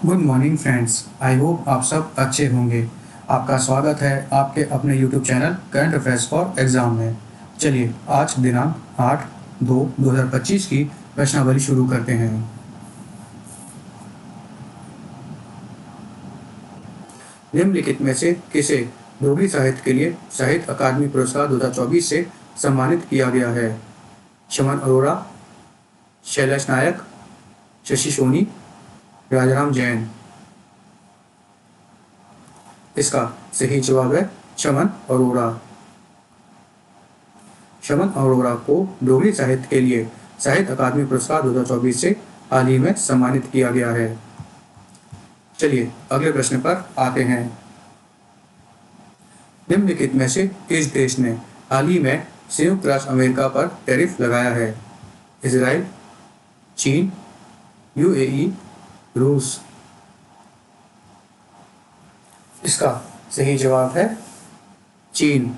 Good morning friends. I hope आप सब अच्छे होंगे। आपका स्वागत है आपके अपने YouTube channel current affairs for exam में। चलिए आज दिनांक 8/2/2025 की प्रश्नावली शुरू करते हैं। निम्नलिखित में से किसे डोगरी साहित्य के लिए साहित्य अकादमी पुरस्कार 2024 से सम्मानित किया गया है? शमन अरोड़ा, शैलेश नायक, शशि सोनी, राजाराम जैन। इसका सही जवाब है शमन अरोड़ा। शमन अरोड़ा को डोगरी साहित्य के लिए साहित्य अकादमी पुरस्कार 2024 से हाल ही में सम्मानित किया गया है। चलिए अगले प्रश्न पर आते हैं। निम्नलिखित में से किस देश ने हाल ही में संयुक्त राष्ट्र अमेरिका पर टैरिफ लगाया है? इजराइल, चीन, यूएई, रूस। इसका सही जवाब है चीन।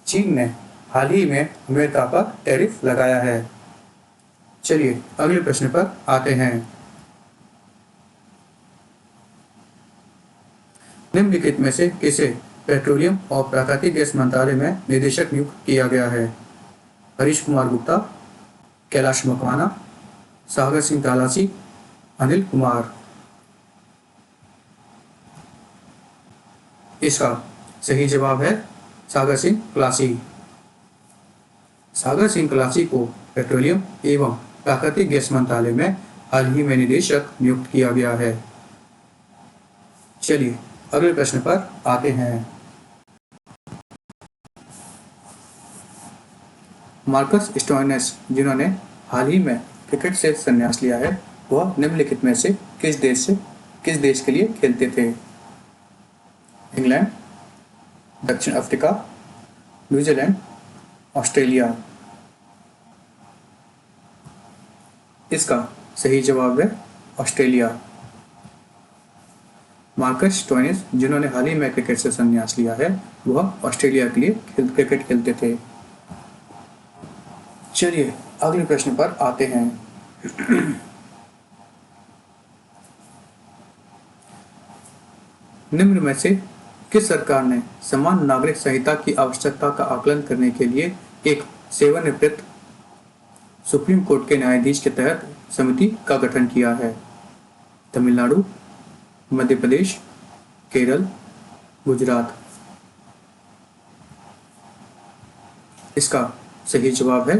चीन ने हाल ही में अमेरिका पर टैरिफ लगाया है। चलिए अगले प्रश्न पर आते हैं। निम्नलिखित में से किसे पेट्रोलियम और प्राकृतिक गैस मंत्रालय में निदेशक नियुक्त किया गया है? हरीश कुमार गुप्ता, कैलाश मकवाना, सागर सिंह तालासी, अनिल कुमार। इसका सही जवाब है सागर सिंह क्लासी। सागर सिंह क्लासी को पेट्रोलियम एवं प्राकृतिक गैस मंत्रालय में हाल ही में निदेशक नियुक्त किया गया है। चलिए अगले प्रश्न पर आते हैं। मार्कस स्टोइनिस जिन्होंने हाल ही में क्रिकेट से संन्यास लिया है, वह निम्नलिखित में से किस देश के लिए खेलते थे? इंग्लैंड, दक्षिण अफ्रीका, न्यूजीलैंड, ऑस्ट्रेलिया। इसका सही जवाब है ऑस्ट्रेलिया। मार्कस स्टोइनिस जिन्होंने हाल ही में क्रिकेट से संन्यास लिया है, वह ऑस्ट्रेलिया के लिए क्रिकेट खेलते थे। चलिए अगले प्रश्न पर आते हैं। निम्न में से किस सरकार ने समान नागरिक संहिता की आवश्यकता का आकलन करने के लिए एक सेवानिवृत्त सुप्रीम कोर्ट के न्यायाधीश के तहत समिति का गठन किया है? तमिलनाडु, मध्य प्रदेश, केरल, गुजरात। इसका सही जवाब है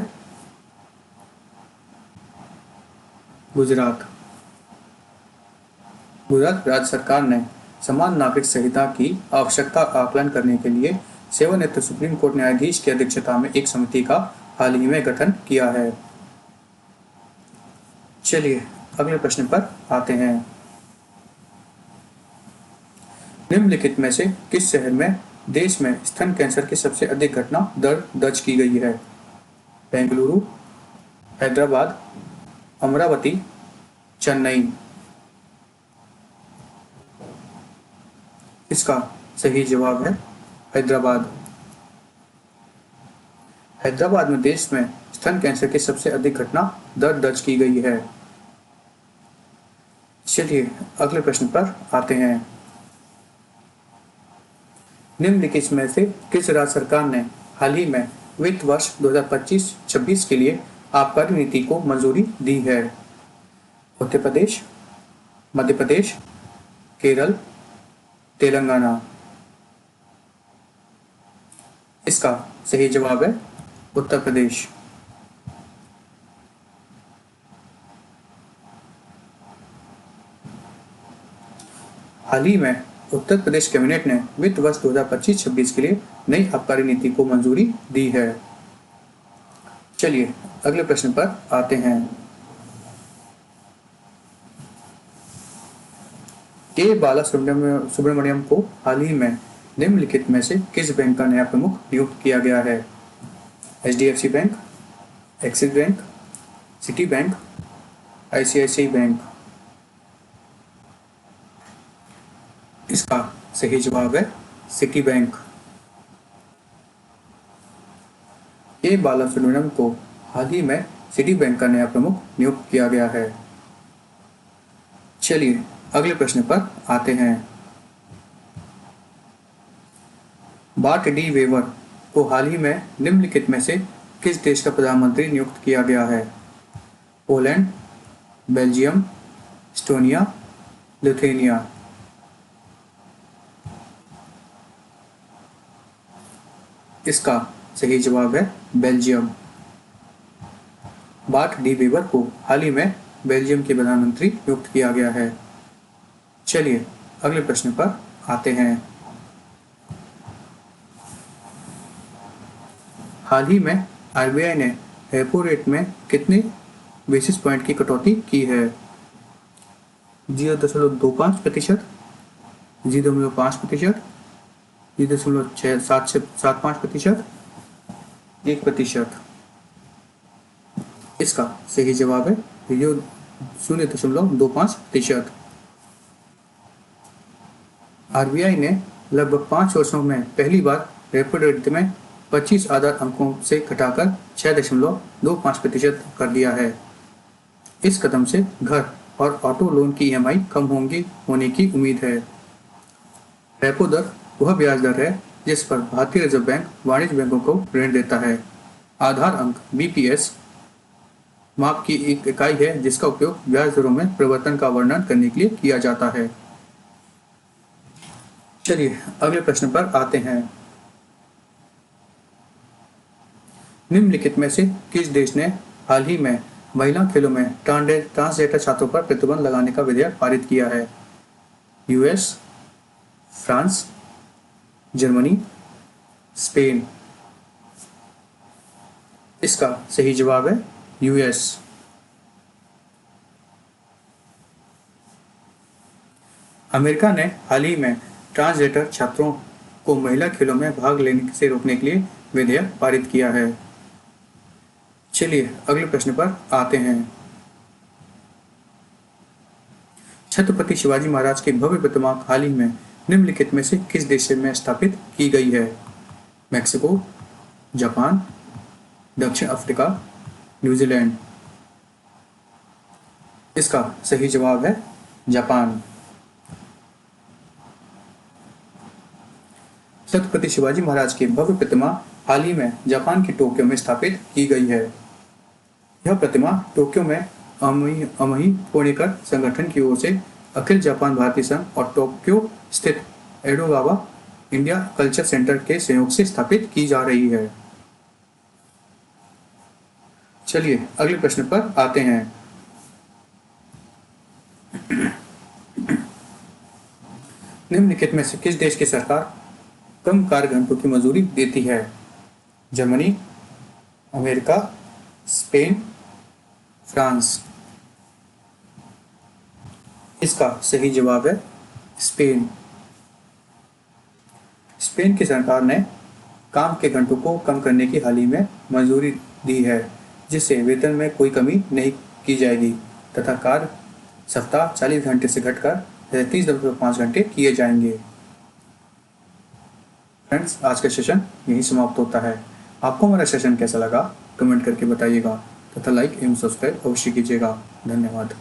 गुजरात। गुजरात राज्य सरकार ने समान नागरिक संहिता की आवश्यकता का आकलन करने के लिए सेवानिवृत्त सुप्रीम कोर्ट न्यायाधीश की अध्यक्षता में एक समिति का हाल ही में गठन किया है। चलिए अगले प्रश्न पर आते हैं। निम्नलिखित में से किस शहर में देश में स्तन कैंसर की सबसे अधिक घटना दर दर्ज की गई है? बेंगलुरु, हैदराबाद, अमरावती, चेन्नई। इसका सही जवाब है हैदराबाद। हैदराबाद में देश में स्तन कैंसर की सबसे अधिक घटना दर दर्ज की गई है। चलिए अगले प्रश्न पर आते हैं। निम्नलिखित में से किस राज्य सरकार ने हाल ही में वित्त वर्ष 2025-26 के लिए आबकारी नीति को मंजूरी दी है? उत्तर प्रदेश, मध्य प्रदेश, केरल, तेलंगाना। इसका सही जवाब है उत्तर प्रदेश। हाल ही में उत्तर प्रदेश कैबिनेट ने वित्त वर्ष 2025-26 के लिए नई आबकारी नीति को मंजूरी दी है। चलिए अगले प्रश्न पर आते हैं। के बाला सुब्रमण्यम को हाल ही में निम्नलिखित में से किस बैंक का नया प्रमुख नियुक्त किया गया है? HDFC bank, axis bank, city bank, ICICI bank. इसका सही जवाब है सिटी बैंक। के बाला सुब्रमण्यम को हाल ही में सिटी बैंक का नया प्रमुख नियुक्त किया गया है। चलिए अगले प्रश्न पर आते हैं। बार्ट डी वेवर को हाल ही में निम्नलिखित में से किस देश का प्रधानमंत्री नियुक्त किया गया है? Poland, Belgium, Estonia, Lithuania. इसका सही जवाब है बेल्जियम। बार्ट डी वेवर को हाल ही में बेल्जियम के प्रधानमंत्री नियुक्त किया गया है। चलिए अगले प्रश्न पर आते हैं। हाल ही में आरबीआई ने रेपो रेट में कितने बेसिस पॉइंट की कटौती की है? 0.25%, 0.5%, 0.675%, 1%। इसका सही जवाब है 0.25%। आरबीआई ने लगभग 5 वर्षों में पहली बार रेपो रेट में 25 आधार अंकों से घटाकर 6.25% कर दिया है। इस कदम से घर और ऑटो लोन की ईएमआई कम होने की उम्मीद है। रेपो दर वह ब्याज दर है जिस पर भारतीय रिजर्व बैंक वाणिज्य बैंकों को ऋण देता है। आधार अंक बीपीएस माप की एक इकाई है जिसका उपयोग ब्याज दरों में परिवर्तन का वर्णन करने के लिए किया जाता है। चलिए अगले प्रश्न पर आते हैं। निम्नलिखित में से किस देश ने हाल ही में महिला खेलों में ट्रांसजेंडर छात्रों पर प्रतिबंध लगाने का विधेयक पारित किया है? US, France, Germany, Spain. इसका सही जवाब है यूएस। अमेरिका ने हाल ही में ट्रांसजेंडर छात्रों को महिला खेलों में भाग लेने से रोकने के लिए विधेयक पारित किया है। चलिए अगले प्रश्न पर आते हैं। छत्रपति शिवाजी महाराज की भव्य प्रतिमा हाल ही में निम्नलिखित में से किस देश में स्थापित की गई है? मैक्सिको, जापान, दक्षिण अफ्रीका, न्यूजीलैंड। इसका सही जवाब है जापान। छत्रपति शिवाजी महाराज की भव्य प्रतिमा हाल ही में जापान के टोक्यो में स्थापित की गई है। यह प्रतिमा टोक्यो में अमही पुणेकर संगठन की ओर से अखिल जापान भारतीय संघ और टोक्यो स्थित एडोगावा इंडिया कल्चर सेंटर के सहयोग से स्थापित की जा रही है। चलिए अगले प्रश्न पर आते हैं। निम्नलिखित में से किस देश की सरकार कम कार्य घंटों की मजदूरी देती है? Germany, America, Spain, France. इसका सही जवाब है स्पेन। स्पेन की सरकार ने काम के घंटों को कम करने की हाल ही में मंजूरी दी है, जिससे वेतन में कोई कमी नहीं की जाएगी तथा कार्य सप्ताह 40 घंटे से घटकर 33.5 घंटे किए जाएंगे। फ्रेंड्स, आज का सेशन यहीं समाप्त होता है। आपको हमारा सेशन कैसा लगा कमेंट करके बताइएगा तथा लाइक एवं सब्सक्राइब अवश्य कीजिएगा। धन्यवाद।